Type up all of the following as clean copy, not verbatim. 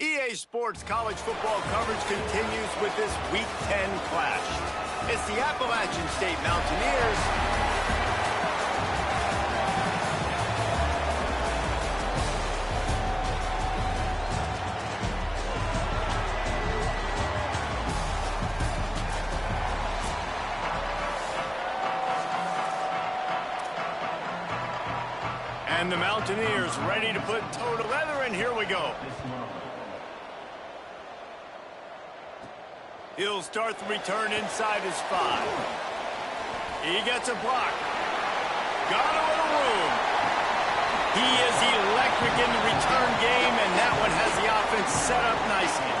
EA Sports college football coverage continues with this Week 10 clash. It's the Appalachian State Mountaineers and the Mountaineers ready to put toe to leather, and here we go. He'll start the return inside his 5. He gets a block. Got a little room. He is electric in the return game, and that one has the offense set up nicely.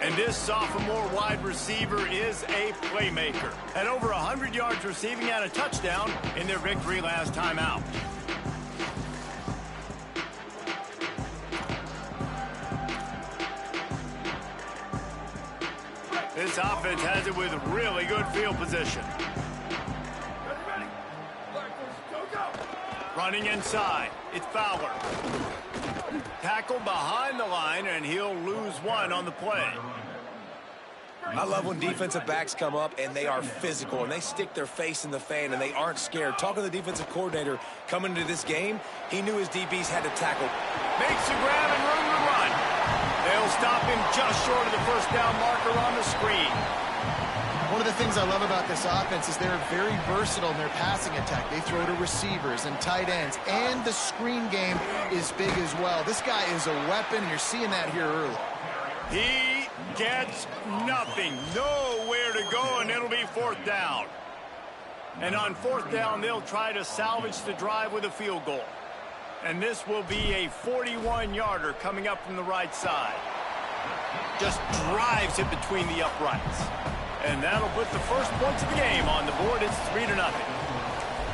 And this sophomore wide receiver is a playmaker. At over 100 yards receiving and a touchdown in their victory last time out. This offense has it with really good field position. Running inside, it's Fowler. Tackle behind the line, and he'll lose one on the play. I love when defensive backs come up and they are physical and they stick their face in the fan and they aren't scared. Talking to the defensive coordinator coming into this game, he knew his DBs had to tackle. Makes a grab and room to run. They'll stop him just short of the first down marker on the screen. One of the things I love about this offense is they're very versatile in their passing attack. They throw to receivers and tight ends, and the screen game is big as well. This guy is a weapon, and you're seeing that here early. He gets nothing. Nowhere to go, and it'll be 4th down. And on 4th down, they'll try to salvage the drive with a field goal. And this will be a 41-yarder coming up from the right side. Just drives it between the uprights. And that'll put the first points of the game on the board. It's 3-0.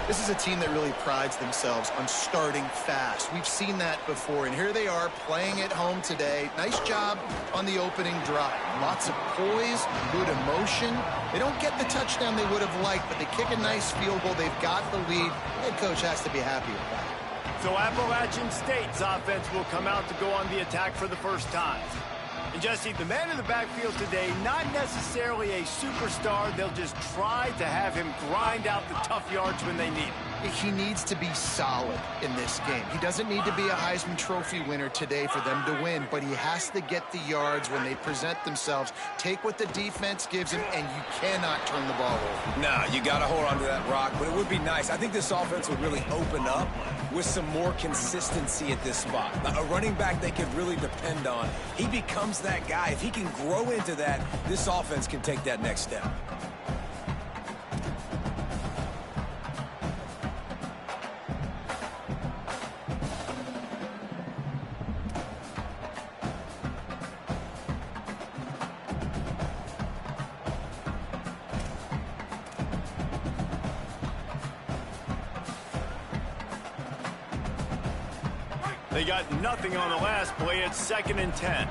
This is a team that really prides themselves on starting fast. We've seen that before, and here they are playing at home today. Nice job on the opening drive. Lots of poise, good emotion. They don't get the touchdown they would have liked, but they kick a nice field goal. They've got the lead. Head coach has to be happy with that. So Appalachian State's offense will come out to go on the attack for the first time. And Jesse, the man in the backfield today, not necessarily a superstar. They'll just try to have him grind out the tough yards when they need it. He needs to be solid in this game. He doesn't need to be a Heisman Trophy winner today for them to win, but he has to get the yards when they present themselves. Take what the defense gives him, and you cannot turn the ball over. Nah, you got to hold on to that rock, but it would be nice. I think this offense would really open up with some more consistency at this spot. A running back they could really depend on. He becomes that guy. If he can grow into that, this offense can take that next step. They got nothing on the last play. It's 2nd and 10.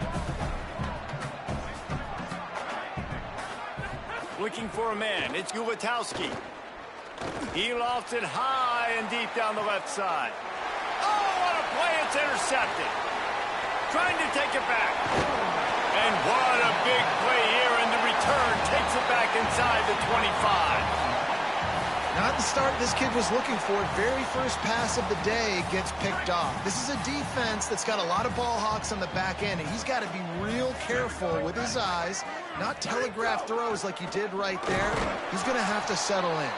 Looking for a man. It's Ulatowski. He lofts it high and deep down the left side. Oh, what a play. It's intercepted. Trying to take it back. And what a big play here. And the return takes it back inside the 25. Not the start this kid was looking for. Very first pass of the day gets picked off. This is a defense that's got a lot of ball hawks on the back end, and he's got to be real careful with his eyes not telegraph throws like he did right there. He's going to have to settle in.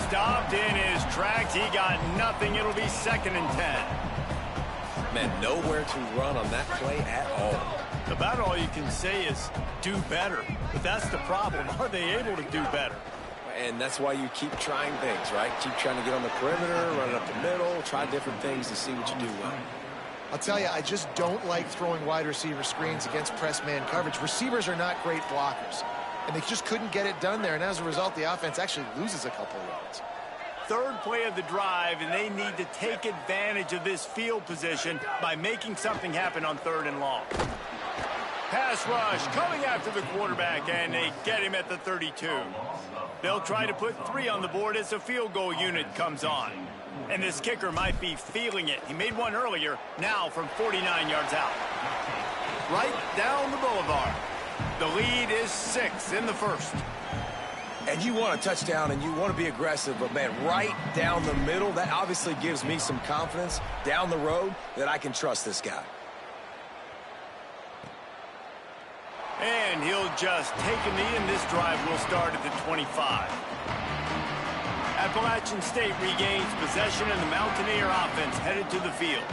Stopped in his tracks. He got nothing. It'll be 2nd and 10. Man, nowhere to run on that play at all. About all you can say is do better. But that's the problem. Are they able to do better? And that's why you keep trying things, right? Keep trying to get on the perimeter, run it up the middle, try different things to see what you do well. I'll tell you, I just don't like throwing wide receiver screens against press man coverage. Receivers are not great blockers, and they just couldn't get it done there. And as a result, the offense actually loses a couple of yards. 3rd play of the drive, and they need to take advantage of this field position by making something happen on 3rd and long. Pass rush coming after the quarterback, and they get him at the 32. They'll try to put 3 on the board as the field goal unit comes on. And this kicker might be feeling it. He made one earlier, now from 49 yards out. Right down the boulevard. The lead is 6 in the 1st. And you want a touchdown and you want to be aggressive, but man, right down the middle, that obviously gives me some confidence down the road that I can trust this guy. And he'll just take a knee, and this drive will start at the 25. Appalachian State regains possession, and the Mountaineer offense headed to the field.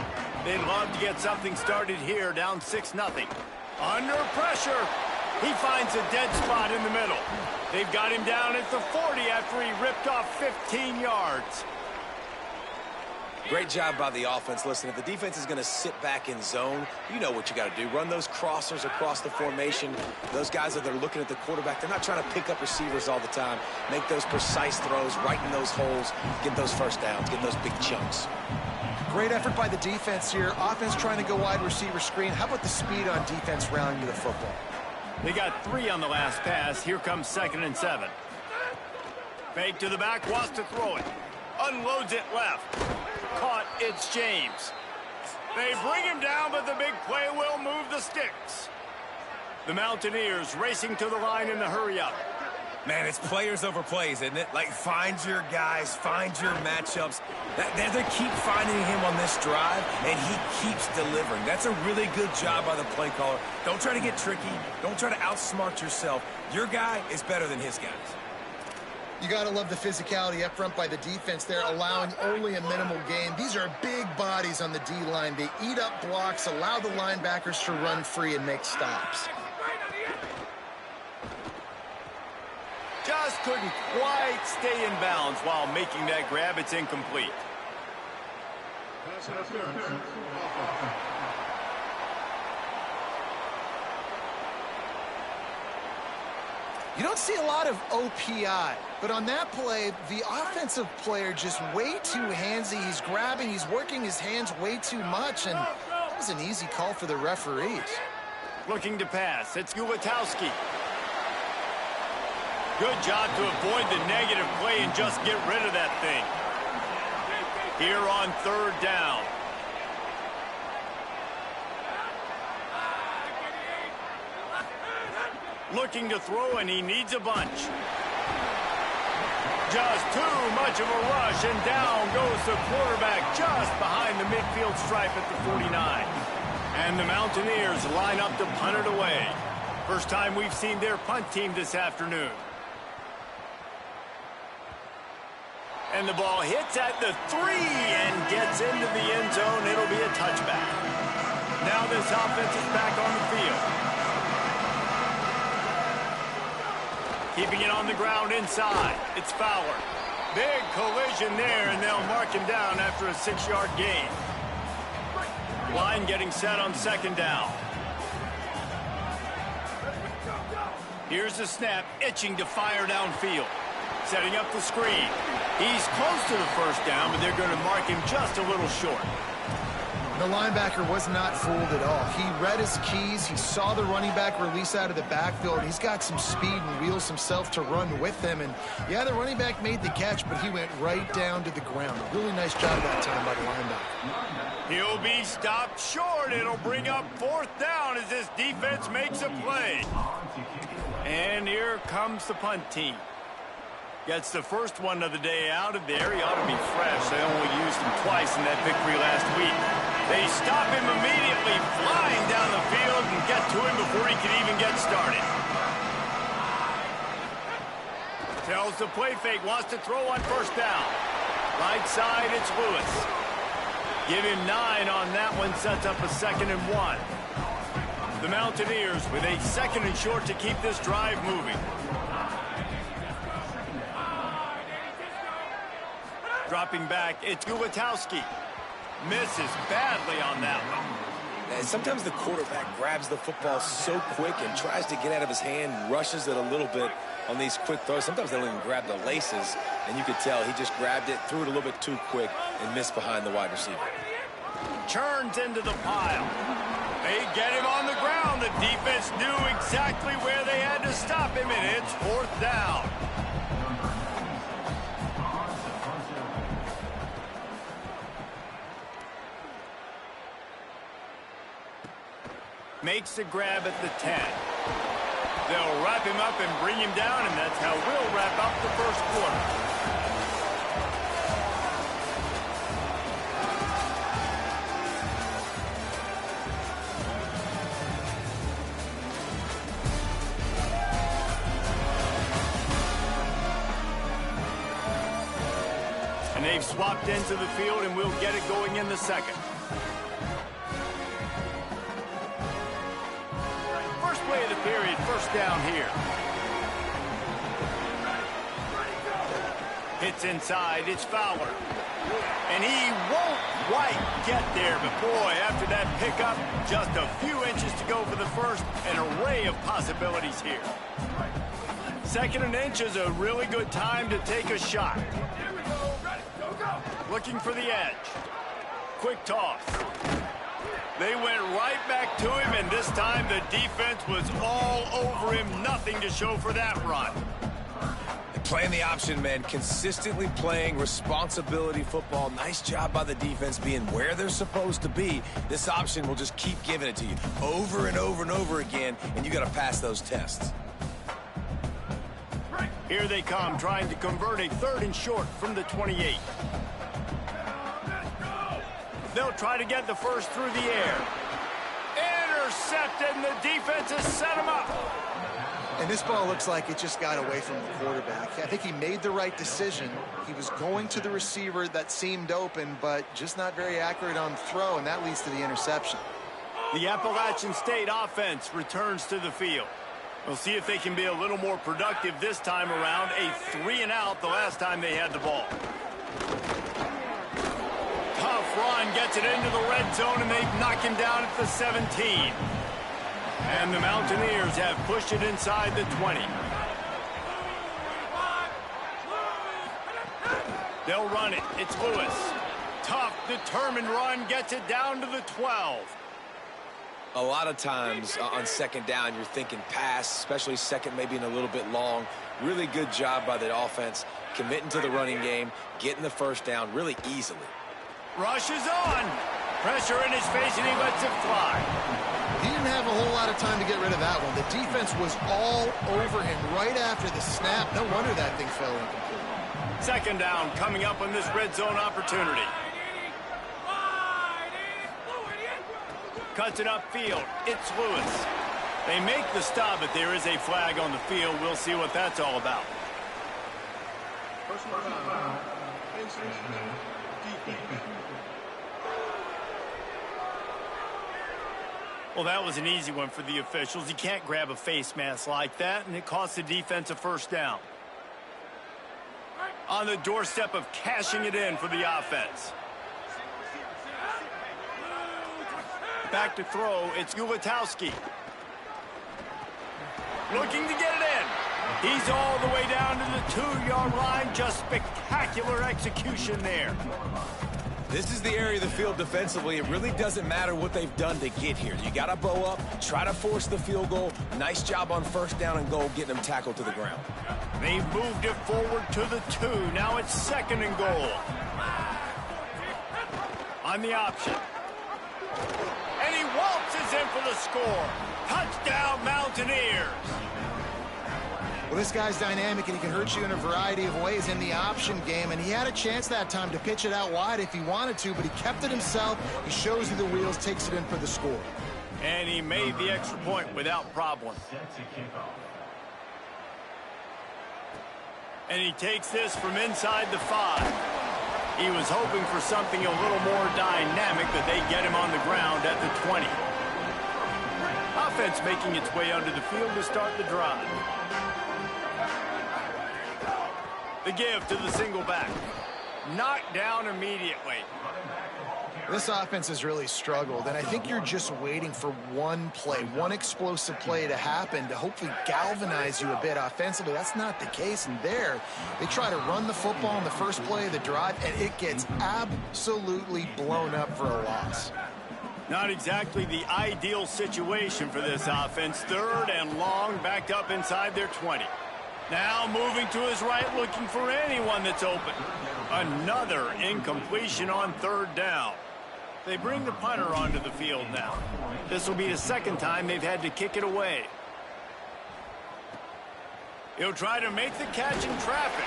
They'd love to get something started here, down 6-0. Under pressure, he finds a dead spot in the middle. They've got him down at the 40 after he ripped off 15 yards. Great job by the offense. Listen, if the defense is going to sit back in zone, you know what you got to do. Run those crossers across the formation. Those guys that are looking at the quarterback, they're not trying to pick up receivers all the time. Make those precise throws, right in those holes, get those first downs, get those big chunks. Great effort by the defense here. Offense trying to go wide receiver screen. How about the speed on defense rallying to the football? They got 3 on the last pass. Here comes 2nd and 7. Fake to the back, wants to throw it. Unloads it left. Caught, it's James. They bring him down, but the big play will move the sticks. The Mountaineers racing to the line in the hurry-up. Man, it's players over plays, isn't it? Like, find your guys, find your matchups. They keep finding him on this drive, and he keeps delivering. That's a really good job by the play caller. Don't try to get tricky. Don't try to outsmart yourself. Your guy is better than his guys. You got to love the physicality up front by the defense there, allowing only a minimal gain. These are big bodies on the D-line. They eat up blocks, allow the linebackers to run free and make stops. Just couldn't quite stay in bounds while making that grab. It's incomplete. You don't see a lot of OPI, but on that play, the offensive player just way too handsy. He's grabbing, he's working his hands way too much, and that was an easy call for the referees. Looking to pass. It's Gulatowski. Good job to avoid the negative play and just get rid of that thing. Here on 3rd down. Looking to throw, and he needs a bunch. Just too much of a rush, and down goes the quarterback just behind the midfield stripe at the 49. And the Mountaineers line up to punt it away. First time we've seen their punt team this afternoon. And the ball hits at the 3 and gets into the end zone. It'll be a touchback. Now this offense is back on the field. Keeping it on the ground inside. It's Fowler. Big collision there, and they'll mark him down after a 6-yard gain. Line getting set on 2nd down. Here's the snap, itching to fire downfield. Setting up the screen. He's close to the first down, but they're going to mark him just a little short. The linebacker was not fooled at all. He read his keys. He saw the running back release out of the backfield. He's got some speed and wheels himself to run with them. And, yeah, the running back made the catch, but he went right down to the ground. A really nice job that time by the linebacker. He'll be stopped short. It'll bring up 4th down as this defense makes a play. And here comes the punt team. Gets the first one of the day out of there. He ought to be fresh. They only used him twice in that victory last week. They stop him immediately, flying down the field and get to him before he can even get started. Tells the play fake, wants to throw on first down. Right side, it's Lewis. Give him 9 on that one, sets up a 2nd and 1. The Mountaineers with a 2nd and short to keep this drive moving. Dropping back, it's Gutowski. Misses badly on that one. And sometimes the quarterback grabs the football so quick and tries to get out of his hand, rushes it a little bit on these quick throws. Sometimes they don't even grab the laces, and you could tell he just grabbed it, threw it a little bit too quick, and missed behind the wide receiver. Churns into the pile. They get him on the ground. The defense knew exactly where they had to stop him, and it's 4th down. Makes the grab at the 10. They'll wrap him up and bring him down, and that's how we'll wrap up the first quarter. And they've swapped into the field, and we'll get it going in the second. First play of the period, first down here. Hits inside, it's Fowler. And he won't quite get there, but boy, after that pickup, just a few inches to go for the first, an array of possibilities here. 2nd and inch is a really good time to take a shot. Looking for the edge. Quick toss. They went right back to him, and this time the defense was all over him. Nothing to show for that run. Playing the option, man. Consistently playing responsibility football. Nice job by the defense being where they're supposed to be. This option will just keep giving it to you over and over and over again, and you got to pass those tests. Here they come, trying to convert a 3rd and short from the 28. They'll try to get the first through the air. Intercepted, and the defense has set him up. And this ball looks like it just got away from the quarterback. I think he made the right decision. He was going to the receiver that seemed open, but just not very accurate on the throw, and that leads to the interception. The Appalachian State offense returns to the field. We'll see if they can be a little more productive this time around. A 3-and-out the last time they had the ball. Tough run, gets it into the red zone, and they've knocked him down at the 17. And the Mountaineers have pushed it inside the 20. They'll run it. It's Lewis. Tough, determined run, gets it down to the 12. A lot of times on 2nd down, you're thinking pass, especially 2nd maybe in a little bit long. Really good job by the offense, committing to the running game, getting the first down really easily. Rush is on. Pressure in his face, and he lets it fly. He didn't have a whole lot of time to get rid of that one. The defense was all over him right after the snap. No wonder that thing fell incomplete. 2nd down coming up on this red zone opportunity. Cuts it upfield. It's Lewis. They make the stop, but there is a flag on the field. We'll see what that's all about. Well, that was an easy one for the officials. You can't grab a face mask like that, and it costs the defense a first down. On the doorstep of cashing it in for the offense. Back to throw, it's Gutowski. Looking to get it in. He's all the way down to the 2-yard line. Just spectacular execution there. This is the area of the field defensively. It really doesn't matter what they've done to get here. You got to bow up, try to force the field goal. Nice job on first down and goal, getting them tackled to the ground. They've moved it forward to the 2. Now it's 2nd and goal. On the option. And he waltzes in for the score. Touchdown, Mountaineers. Well, this guy's dynamic, and he can hurt you in a variety of ways in the option game, and he had a chance that time to pitch it out wide if he wanted to, but he kept it himself. He shows you the wheels, takes it in for the score. And he made the extra point without problem. And he takes this from inside the 5. He was hoping for something a little more dynamic, but they get him on the ground at the 20. Offense making its way onto the field to start the drive. The give to the single back. Knocked down immediately. This offense has really struggled, and I think you're just waiting for one play, one explosive play to happen to hopefully galvanize you a bit offensively. That's not the case, and there, they try to run the football in the first play of the drive, and it gets absolutely blown up for a loss. Not exactly the ideal situation for this offense. 3rd and long, backed up inside their 20. Now moving to his right, looking for anyone that's open. Another incompletion on 3rd down. They bring the punter onto the field now. This will be the 2nd time they've had to kick it away. He'll try to make the catch in traffic.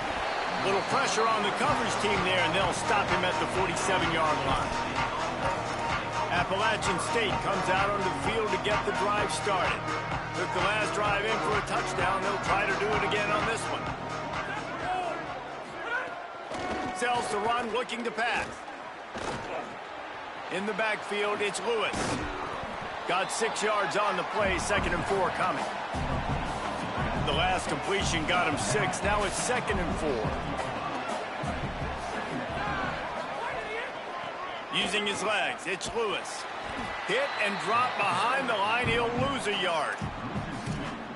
Little pressure on the coverage team there, and they'll stop him at the 47-yard line. Appalachian State comes out onto the field to get the drive started. Took the last drive in for a touchdown. They'll try to do it again on this one. Sells to run, looking to pass. In the backfield, it's Lewis. Got 6 yards on the play, 2nd and 4 coming. The last completion got him 6. Now it's 2nd and 4. Using his legs, it's Lewis. Hit and drop behind the line. He'll lose a yard.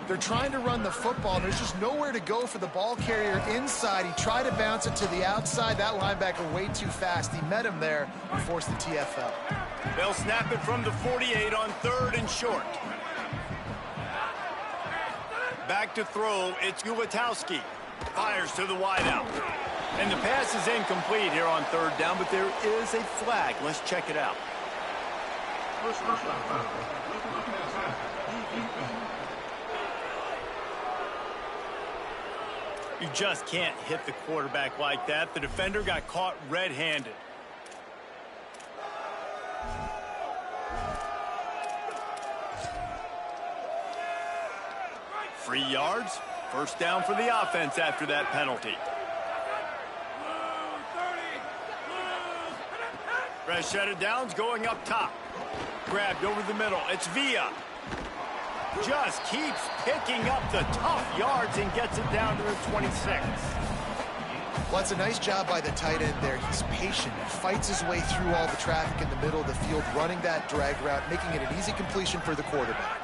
They're trying to run the football. There's just nowhere to go for the ball carrier inside. He tried to bounce it to the outside. That linebacker way too fast. He met him there and forced the TFL. They'll snap it from the 48 on 3rd and short. Back to throw. It's Ulatowski. Fires to the wideout. And the pass is incomplete here on 3rd down, but there is a flag. Let's check it out. You just can't hit the quarterback like that. The defender got caught red-handed. Free yards. 1st down for the offense after that penalty. Fresh set of downs going up top. Grabbed over the middle. It's Villa. Just keeps picking up the tough yards and gets it down to the 26. Well, it's a nice job by the tight end there. He's patient. He fights his way through all the traffic in the middle of the field, running that drag route, making it an easy completion for the quarterback.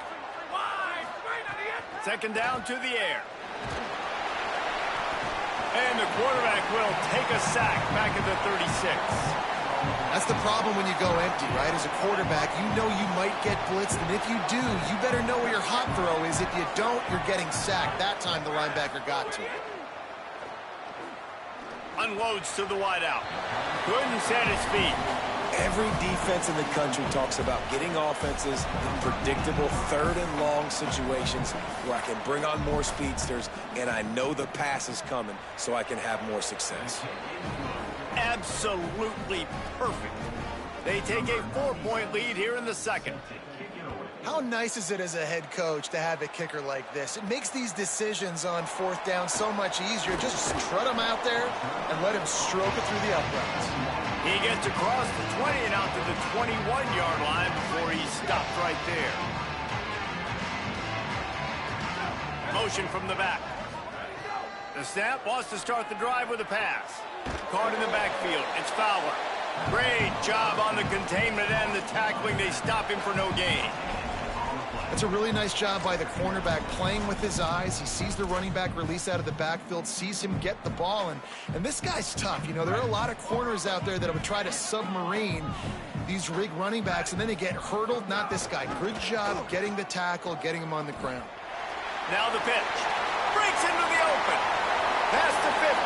2nd down to the air. And the quarterback will take a sack back at the 36. That's the problem when you go empty, right? As a quarterback, you know you might get blitzed, and if you do, you better know where your hot throw is. If you don't, you're getting sacked. That time the linebacker got to it. Unloads to the wideout. Couldn't set his feet. Every defense in the country talks about getting offenses in predictable 3rd and long situations where I can bring on more speedsters, and I know the pass is coming, so I can have more success. Absolutely perfect. They take a 4-point lead here in the 2nd. How nice is it as a head coach to have a kicker like this? It makes these decisions on 4th down so much easier. Just strut him out there and let him stroke it through the uprights. He gets across the 20 and out to the 21-yard line before he stopped right there. Motion from the back. The snap wants to start the drive with a pass. Caught in the backfield. It's Fowler. Great job on the containment and the tackling. They stop him for no gain. That's a really nice job by the cornerback, playing with his eyes. He sees the running back release out of the backfield, sees him get the ball, and this guy's tough. You know, there are a lot of corners out there that would try to submarine these rig running backs, and then they get hurdled. Not this guy. Good job getting the tackle, getting him on the ground. Now the pitch. Breaks into the open. Past the 50.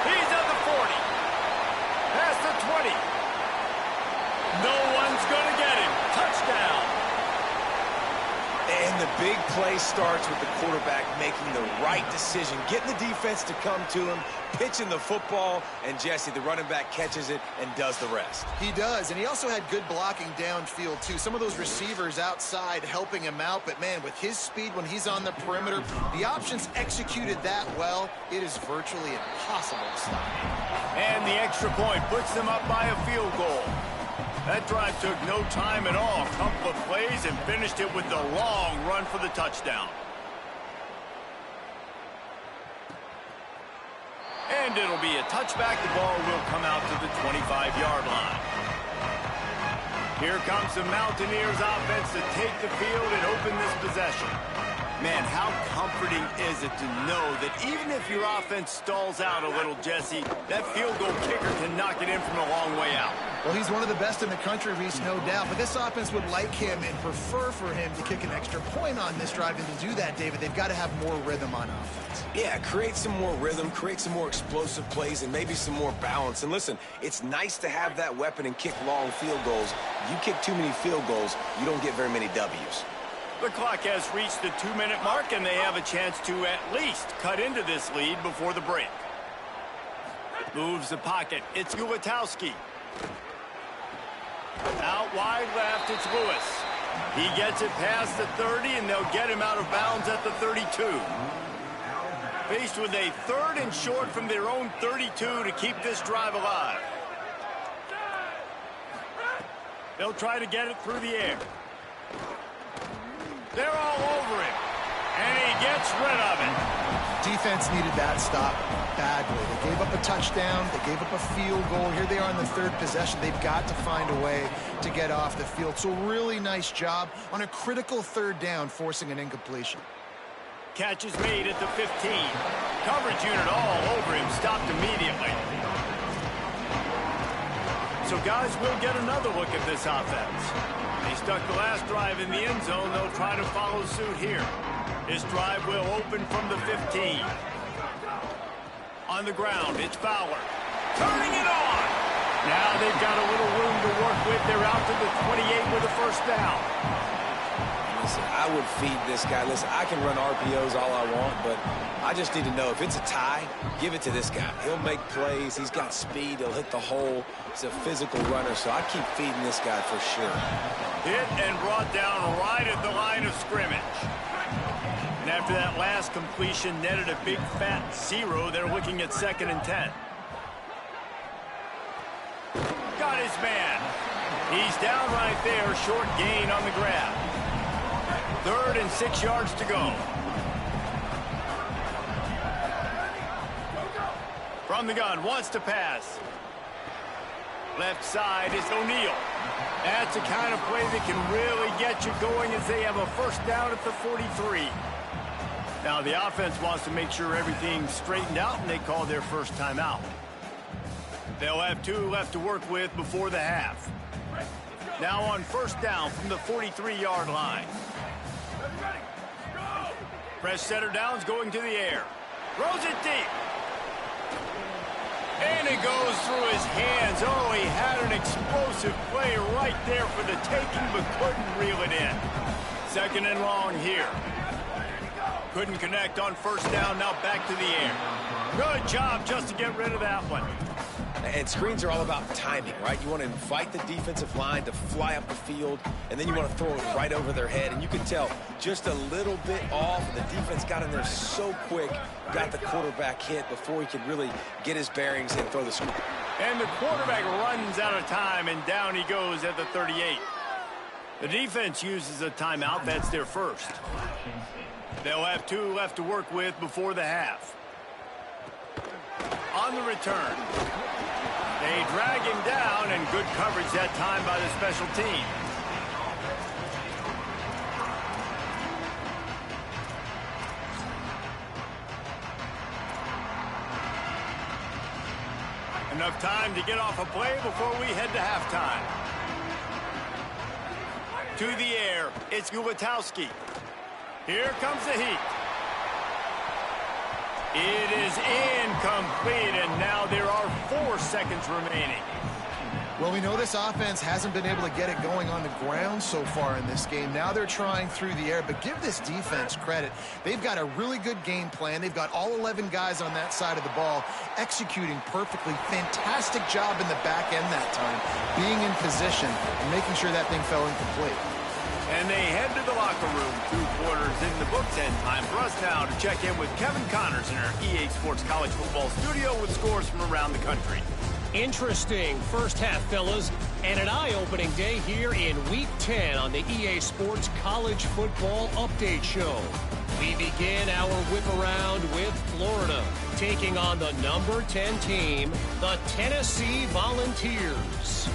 He's at the 40. Past the 20. No one's going to get him. Touchdown. And the big play starts with the quarterback making the right decision, getting the defense to come to him, pitching the football, and Jesse, the running back, catches it and does the rest. He does, and he also had good blocking downfield, too. Some of those receivers outside helping him out, but, man, with his speed when he's on the perimeter, the options executed that well, it is virtually impossible to stop. And the extra point puts them up by a field goal. That drive took no time at all. A couple of plays and finished it with the long run for the touchdown. And it'll be a touchback. The ball will come out to the 25-yard line. Here comes the Mountaineers offense to take the field and open this possession. Man, how comforting is it to know that even if your offense stalls out a little, Jesse, that field goal kicker can knock it in from a long way out. Well, he's one of the best in the country, Reese, no doubt. But this offense would like him and prefer for him to kick an extra point on this drive. And to do that, David, they've got to have more rhythm on offense. Yeah, create some more rhythm, create some more explosive plays, and maybe some more balance. And listen, it's nice to have that weapon and kick long field goals. You kick too many field goals, you don't get very many W's. The clock has reached the 2-minute mark, and they have a chance to at least cut into this lead before the break. Moves the pocket. It's Ulatowski. Out wide left, it's Lewis. He gets it past the 30, and they'll get him out of bounds at the 32. Faced with a 3rd and short from their own 32 to keep this drive alive. They'll try to get it through the air. They're all over him, and he gets rid of it. Defense needed that stop badly. They gave up a touchdown. They gave up a field goal. Here they are in the 3rd possession. They've got to find a way to get off the field. So really nice job on a critical 3rd down, forcing an incompletion. Catch is made at the 15. Coverage unit all over him, stopped immediately. So guys, we'll get another look at this offense. They stuck the last drive in the end zone. They'll try to follow suit here. This drive will open from the 15. On the ground, it's Fowler. Turning it on. Now they've got a little room to work with. They're out to the 28 with a first down. Listen, I would feed this guy. Listen, I can run RPOs all I want, but I just need to know if it's a tie, give it to this guy. He'll make plays. He's got speed. He'll hit the hole. He's a physical runner, so I keep feeding this guy for sure. Hit and brought down right at the line of scrimmage. And after that last completion, netted a big fat 0. They're looking at 2nd and 10. Got his man. He's down right there. Short gain on the grab. 3rd and 6 yards to go. From the gun, wants to pass. Left side is O'Neal. That's the kind of play that can really get you going as they have a first down at the 43. Now the offense wants to make sure everything's straightened out, and they call their first timeout. They'll have 2 left to work with before the half. Now on first down from the 43-yard line. Fresh setter downs going to the air. Throws it deep. And it goes through his hands. Oh, he had an explosive play right there for the taking, but couldn't reel it in. 2nd and long here. Couldn't connect on first down. Now back to the air. Good job just to get rid of that one. And screens are all about timing, right? You want to invite the defensive line to fly up the field, and then you want to throw it right over their head. And you can tell just a little bit off, and the defense got in there so quick, got the quarterback hit before he could really get his bearings and throw the screen. And the quarterback runs out of time, and down he goes at the 38. The defense uses a timeout. That's their first. They'll have 2 left to work with before the half. On the return. They drag him down, and good coverage that time by the special team. Enough time to get off a play before we head to halftime. To the air, it's Ulatowski. Here comes the heat. It is incomplete, and now there are 4 seconds remaining. Well, we know this offense hasn't been able to get it going on the ground so far in this game. Now they're trying through the air, but give this defense credit. They've got a really good game plan. They've got all 11 guys on that side of the ball executing perfectly. Fantastic job in the back end that time, being in position and making sure that thing fell incomplete. And they head to the locker room. 2 quarters in the books, and time for us now to check in with Kevin Connors in our EA Sports College Football studio with scores from around the country. Interesting first half, fellas, and an eye-opening day here in Week 10 on the EA Sports College Football Update Show. We begin our whip around with Florida, taking on the number 10 team, the Tennessee Volunteers.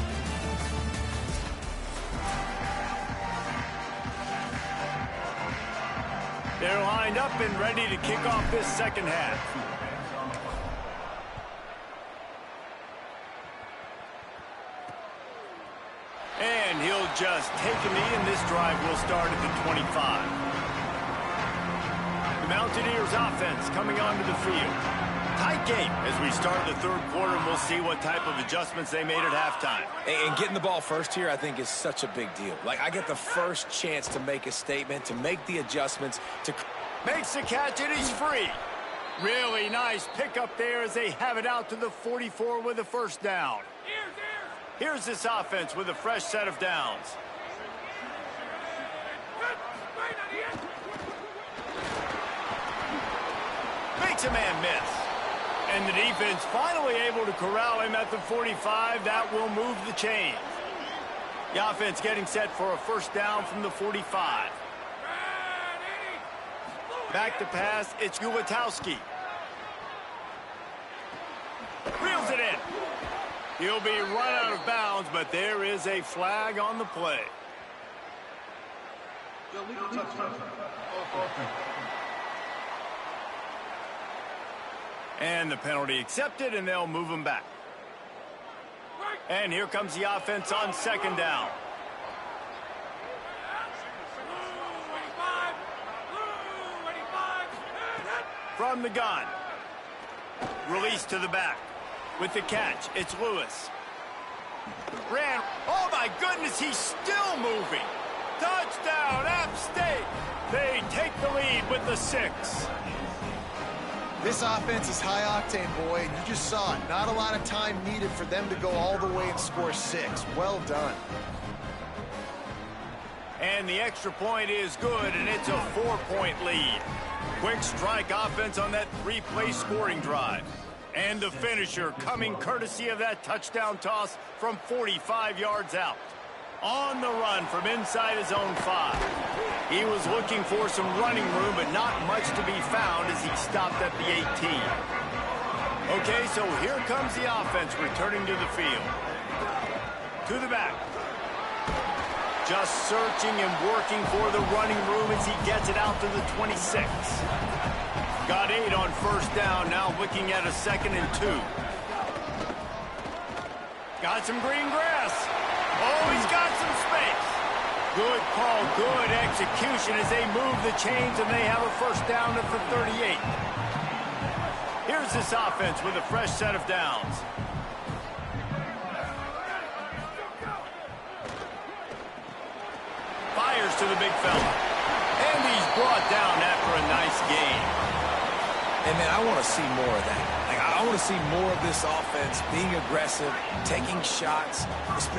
They're lined up and ready to kick off this second half. And he'll just take a knee, and this drive will start at the 25. The Mountaineers offense coming onto the field. Tight game as we start the third quarter, and we'll see what type of adjustments they made at halftime. And getting the ball first here, I think, is such a big deal. Like, I get the first chance to make a statement, to make the adjustments, to... Makes the catch, and he's free. Really nice pickup there as they have it out to the 44 with a first down. Here's this offense with a fresh set of downs. Makes a man miss. And the defense finally able to corral him at the 45. That will move the chains. The offense getting set for a first down from the 45. Back to pass, it's Ulatowski. Reels it in. He'll be run out of bounds, but there is a flag on the play. And the penalty accepted, and they'll move him back. And here comes the offense on second down. From the gun. Release to the back. With the catch, it's Lewis. Ran. Oh, my goodness, he's still moving. Touchdown, App State. They take the lead with the 6. This offense is high-octane, boy, and you just saw it. Not a lot of time needed for them to go all the way and score 6. Well done. And the extra point is good, and it's a 4-point lead. Quick strike offense on that 3-play scoring drive. And the finisher coming courtesy of that touchdown toss from 45 yards out. On the run from inside his own 5. He was looking for some running room, but not much to be found as he stopped at the 18. Okay, so here comes the offense returning to the field. To the back. Just searching and working for the running room as he gets it out to the 26. Got 8 on first down, now looking at a 2nd and 2. Got some green grass. Oh, he's got some space. Good call, good execution as they move the chains, and they have a first down at the 38. Here's this offense with a fresh set of downs. Fires to the big fella. And he's brought down after a nice game. And, man, I want to see more of that. Like, I want to see more of this offense being aggressive, taking shots,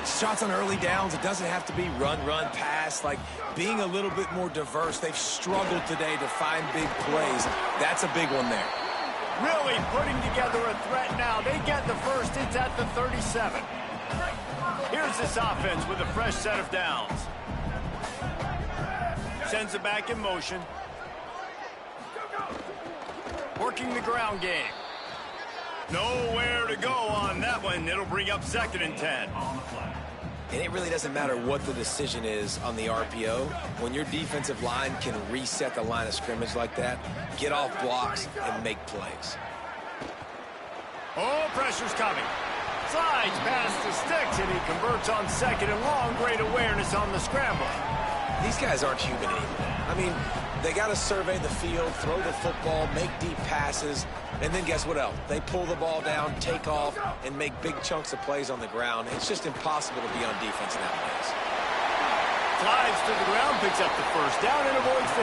shots on early downs. It doesn't have to be run, pass. Like, being a little bit more diverse. They've struggled today to find big plays. That's a big one there. Really putting together a threat now. They get the first. It's at the 37. Here's this offense with a fresh set of downs. Sends it back in motion. Working the ground game. Nowhere to go on that one. It'll bring up 2nd and 10. And it really doesn't matter what the decision is on the RPO. When your defensive line can reset the line of scrimmage like that, get off blocks and make plays. Oh, pressure's coming. Slides past the sticks, and he converts on 2nd and long. Great awareness on the scramble. These guys aren't human anymore. I mean, They got to survey the field, throw the football, make deep passes, and then guess what else? They pull the ball down, take off, and make big chunks of plays on the ground. It's just impossible to be on defense nowadays. Flies to the ground, picks up the first down, and avoids the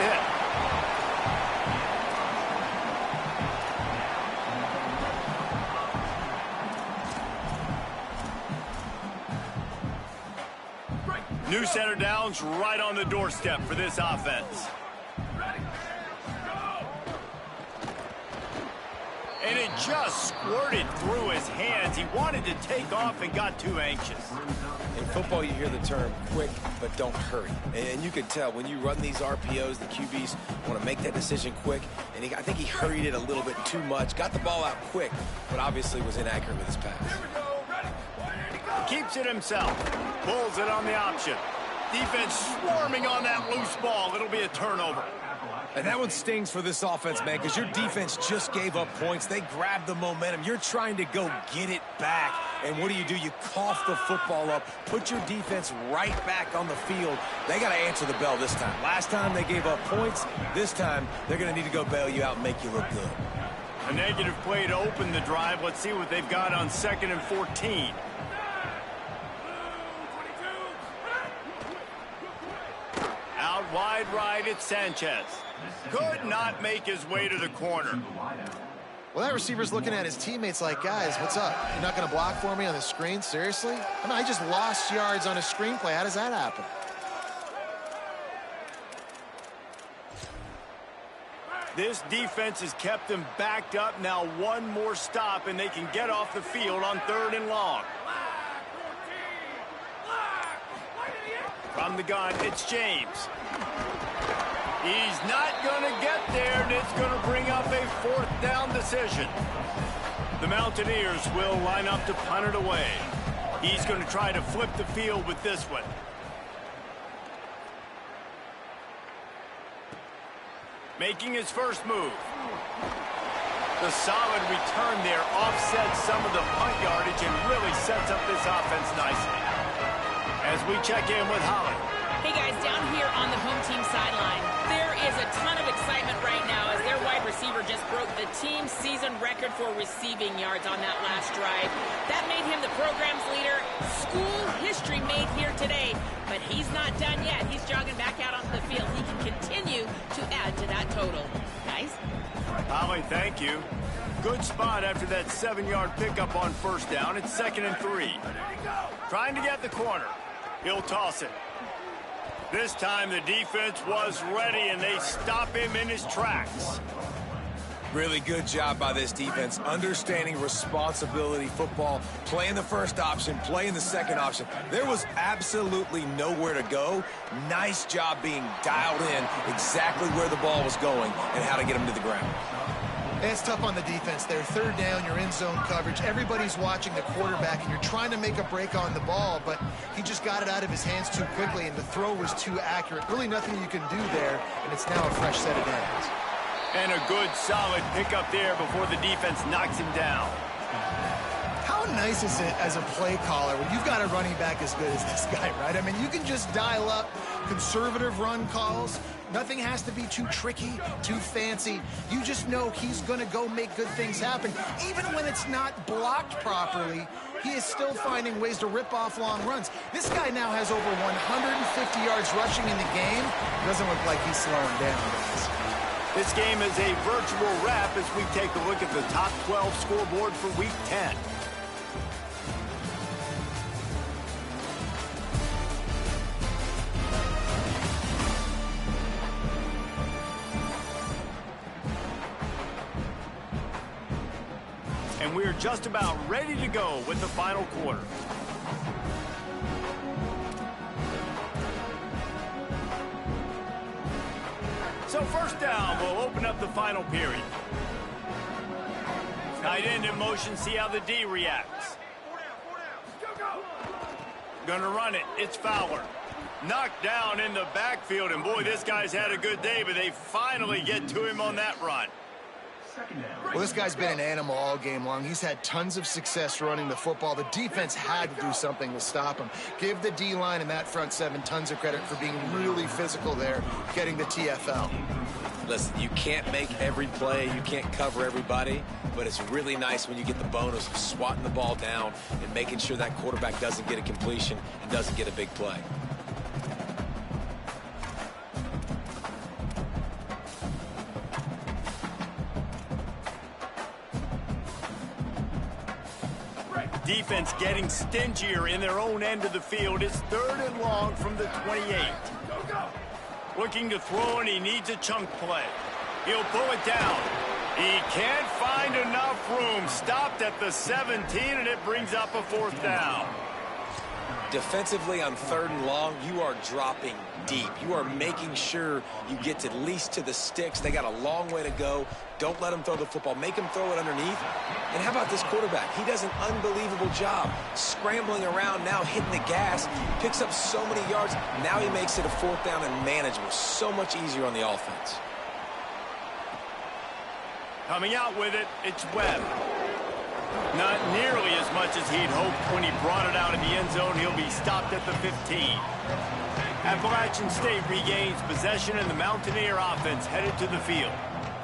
hit. New center downs right on the doorstep for this offense. And it just squirted through his hands. He wanted to take off and got too anxious. In football, you hear the term quick, but don't hurry. And you can tell when you run these RPOs, the QBs want to make that decision quick. And I think he hurried it a little bit too much. Got the ball out quick, but obviously was inaccurate with his pass. Keeps it himself. Pulls it on the option. Defense swarming on that loose ball. It'll be a turnover. And that one stings for this offense, man, because your defense just gave up points. They grabbed the momentum. You're trying to go get it back. And what do? You cough the football up, put your defense right back on the field. They got to answer the bell this time. Last time they gave up points. This time they're going to need to go bail you out and make you look good. A negative play to open the drive. Let's see what they've got on 2nd and 14. Out wide right, it's Sanchez. Could not make his way to the corner. Well, that receiver's looking at his teammates like, guys, what's up? You're not going to block for me on the screen? Seriously? I mean, I just lost yards on a screenplay. How does that happen? This defense has kept them backed up. Now one more stop, and they can get off the field on 3rd and long. From the gun, it's James. He's not going to get there, and it's going to bring up a 4th down decision. The Mountaineers will line up to punt it away. He's going to try to flip the field with this one. Making his first move. The solid return there offsets some of the punt yardage and really sets up this offense nicely. As we check in with Holly. Hey guys, down here on the home team sideline, there is a ton of excitement right now as their wide receiver just broke the team season record for receiving yards on that last drive. That made him the program's leader. School history made here today, but he's not done yet. He's jogging back out onto the field. He can continue to add to that total. Guys? Holly, thank you. Good spot after that 7-yard pickup on 1st down. It's 2nd and 3. Trying to get the corner. He'll toss it. This time the defense was ready, and they stop him in his tracks. Really good job by this defense, understanding responsibility football, playing the first option, playing the second option. There was absolutely nowhere to go. Nice job being dialed in exactly where the ball was going and how to get him to the ground. It's tough on the defense there. 3rd down, you're in zone coverage. Everybody's watching the quarterback, and you're trying to make a break on the ball, but he just got it out of his hands too quickly, and the throw was too accurate. Really nothing you can do there, and it's now a fresh set of downs. And a good, solid pickup there before the defense knocks him down. How nice is it as a play caller when you've got a running back as good as this guy, right? I mean, you can just dial up conservative run calls. Nothing has to be too tricky, too fancy. You just know he's going to go make good things happen. Even when it's not blocked properly, he is still finding ways to rip off long runs. This guy now has over 150 yards rushing in the game. Doesn't look like he's slowing down, guys. This game is a virtual wrap as we take a look at the top 12 scoreboard for Week 10. And we're just about ready to go with the final quarter. So 1st down, we'll open up the final period. Tight end in motion, see how the D reacts. Gonna run it, it's Fowler. Knocked down in the backfield, and boy, this guy's had a good day, but they finally get to him on that run. Well, this guy's been an animal all game long. He's had tons of success running the football. The defense had to do something to stop him. Give the D-line and that front seven tons of credit for being really physical there, getting the TFL. Listen, you can't make every play, you can't cover everybody, but it's really nice when you get the bonus of swatting the ball down and making sure that quarterback doesn't get a completion and doesn't get a big play. Defense getting stingier in their own end of the field. It's 3rd and long from the 28. Looking to throw, and he needs a chunk play. He'll pull it down. He can't find enough room. Stopped at the 17, and it brings up a 4th down. Defensively on 3rd and long, you are dropping deep. You are making sure you get at least to the sticks. They got a long way to go. Don't let them throw the football. Make them throw it underneath. And how about this quarterback? He does an unbelievable job scrambling around, now hitting the gas, picks up so many yards. Now he makes it a 4th down and manageable. So much easier on the offense. Coming out with it, it's Webb. Not nearly as much as he'd hoped when he brought it out in the end zone. He'll be stopped at the 15. Appalachian State regains possession, and the Mountaineer offense headed to the field.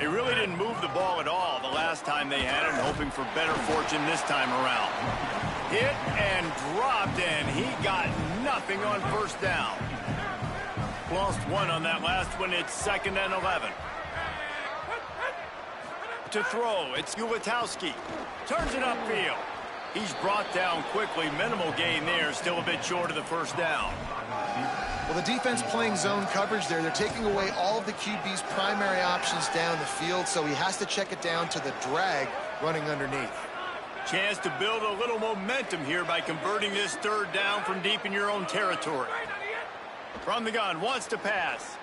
They really didn't move the ball at all the last time they had it, hoping for better fortune this time around. Hit and dropped, and he got nothing on 1st down. Lost 1 on that last one. It's 2nd and 11. To throw, it's Ulatowski. Turns it upfield. He's brought down quickly. Minimal gain there. Still a bit short of the 1st down. Well, the defense playing zone coverage there. They're taking away all of the QB's primary options down the field, so he has to check it down to the drag running underneath. Chance to build a little momentum here by converting this 3rd down from deep in your own territory. From the gun, wants to pass.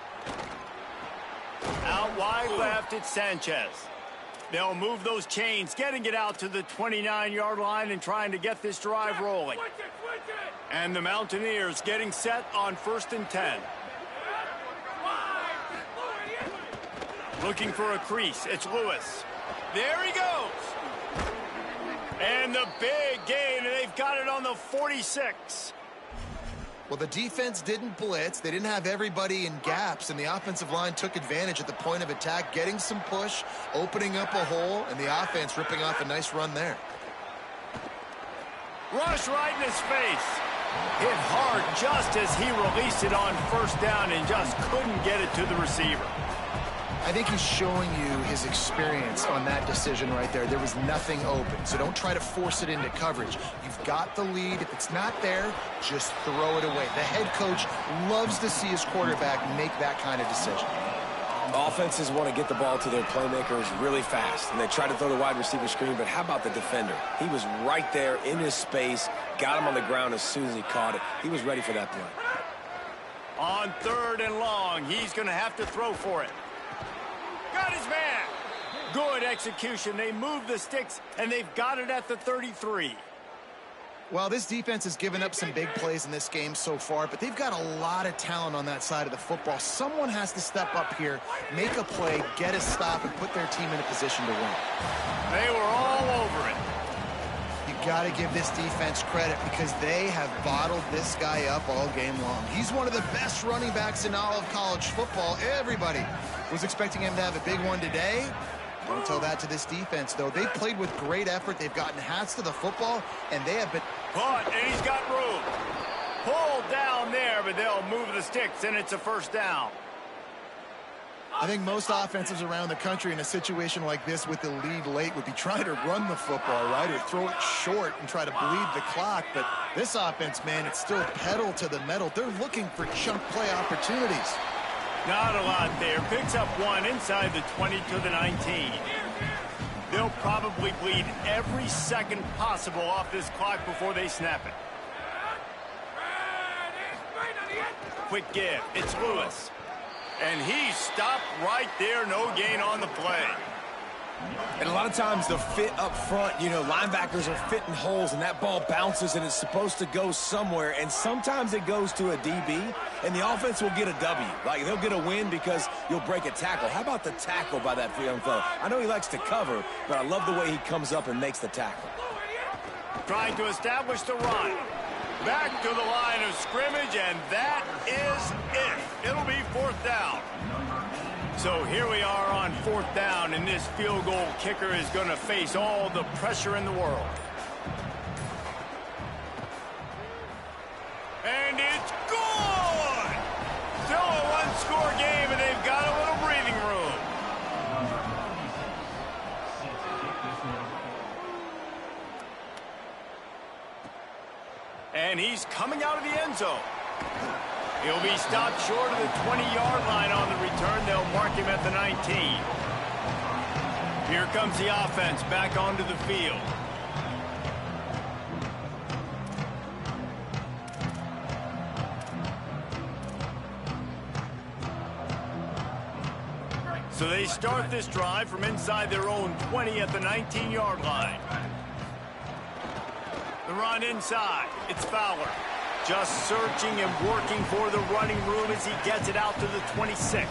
Out wide left, it's Sanchez. They'll move those chains, getting it out to the 29-yard line and trying to get this drive rolling. And the Mountaineers getting set on 1st and 10. Looking for a crease. It's Lewis. There he goes. And the big gain, and they've got it on the 46. Well, the defense didn't blitz. They didn't have everybody in gaps, and the offensive line took advantage at the point of attack, getting some push, opening up a hole, and the offense ripping off a nice run there. Rush right in his face. Hit hard just as he released it on 1st down and just couldn't get it to the receiver. I think he's showing you his experience on that decision right there. There was nothing open, so don't try to force it into coverage. You've got the lead. If it's not there, just throw it away. The head coach loves to see his quarterback make that kind of decision. Offenses want to get the ball to their playmakers really fast, and they try to throw the wide receiver screen, but how about the defender? He was right there in his space, got him on the ground as soon as he caught it. He was ready for that play. On 3rd and long, he's going to have to throw for it. Got his man. Good execution. They move the sticks, and they've got it at the 33. Well, this defense has given up some big plays in this game so far, but they've got a lot of talent on that side of the football. Someone has to step up here, make a play, get a stop, and put their team in a position to win. They were all over it. You got to give this defense credit because they have bottled this guy up all game long. He's one of the best running backs in all of college football. Everybody was expecting him to have a big one today. Don't tell that to this defense, though. They've played with great effort. They've gotten hats to the football, and they have been... Caught, and he's got room. Pulled down there, but they'll move the sticks, and it's a 1st down. I think most offenses around the country in a situation like this with the lead late would be trying to run the football, right, or throw it short and try to bleed the clock. But this offense, man, it's still pedal to the metal. They're looking for chunk play opportunities. Not a lot there. Picks up 1 inside the 20 to the 19. They'll probably bleed every second possible off this clock before they snap it. Quick give. It's Lewis. And he stopped right there. No gain on the play. And a lot of times the fit up front, linebackers are fitting holes, and that ball bounces, and it's supposed to go somewhere. And sometimes it goes to a DB, and the offense will get a W. Like, they'll get a win because you'll break a tackle. How about the tackle by that young fella? I know he likes to cover, but I love the way he comes up and makes the tackle. Trying to establish the run. Back to the line of scrimmage, and that is it. It'll be 4th down. So here we are on 4th down, and this field goal kicker is going to face all the pressure in the world. And it's good! Still a one-score game, and they've got a little breathing room. And he's coming out of the end zone. He'll be stopped short of the 20-yard line on the return. They'll mark him at the 19. Here comes the offense back onto the field. So they start this drive from inside their own 20 at the 19-yard line. The run inside. It's Fowler. Just searching and working for the running room as he gets it out to the 26.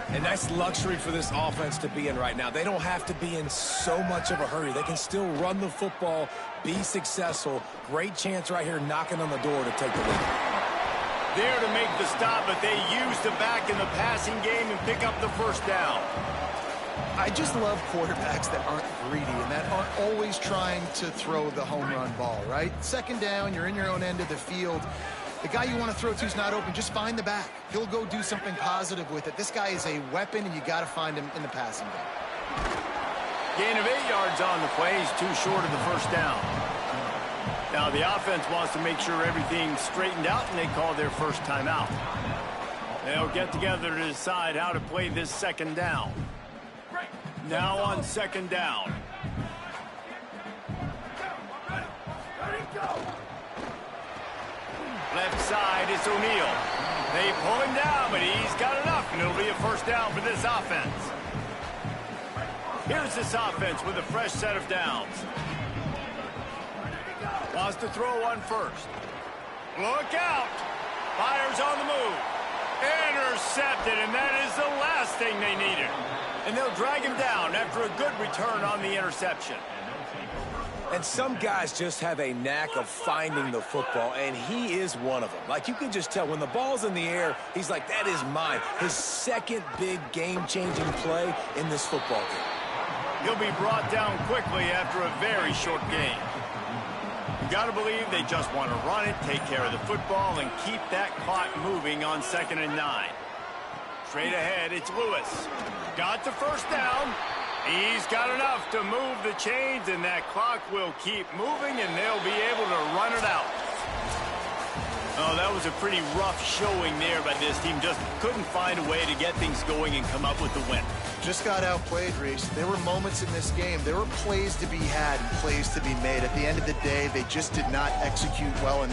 And that's luxury for this offense to be in right now. They don't have to be in so much of a hurry. They can still run the football, be successful. Great chance right here knocking on the door to take the lead. There to make the stop, but they use the back in the passing game and pick up the 1st down. I just love quarterbacks that aren't greedy and that aren't always trying to throw the home run ball, right? 2nd down, you're in your own end of the field. The guy you want to throw to is not open. Just find the back. He'll go do something positive with it. This guy is a weapon, and you got to find him in the passing game. Gain of 8 yards on the play. He's too short of the 1st down. Now the offense wants to make sure everything's straightened out, and they call their first timeout. They'll get together to decide how to play this 2nd down. Now on 2nd down. Left side, it's O'Neal. They pull him down, but he's got enough, and it'll be a 1st down for this offense. Here's this offense with a fresh set of downs. Wants to throw on 1st. Look out! Fires on the move. Intercepted, and that is the last thing they needed. And they'll drag him down after a good return on the interception. And some guys just have a knack of finding the football, and he is one of them. Like, you can just tell when the ball's in the air, he's like, that is mine. His 2nd big game-changing play in this football game. He'll be brought down quickly after a very short game. You got to believe they just want to run it, take care of the football, and keep that clock moving on 2nd and 9. Straight ahead, it's Lewis. Got the 1st down. He's got enough to move the chains, and that clock will keep moving, and they'll be able to run it out. Oh, that was a pretty rough showing there by this team. Just couldn't find a way to get things going and come up with the win. Just got outplayed, Reese. There were moments in this game. There were plays to be had and plays to be made. At the end of the day, they just did not execute well enough.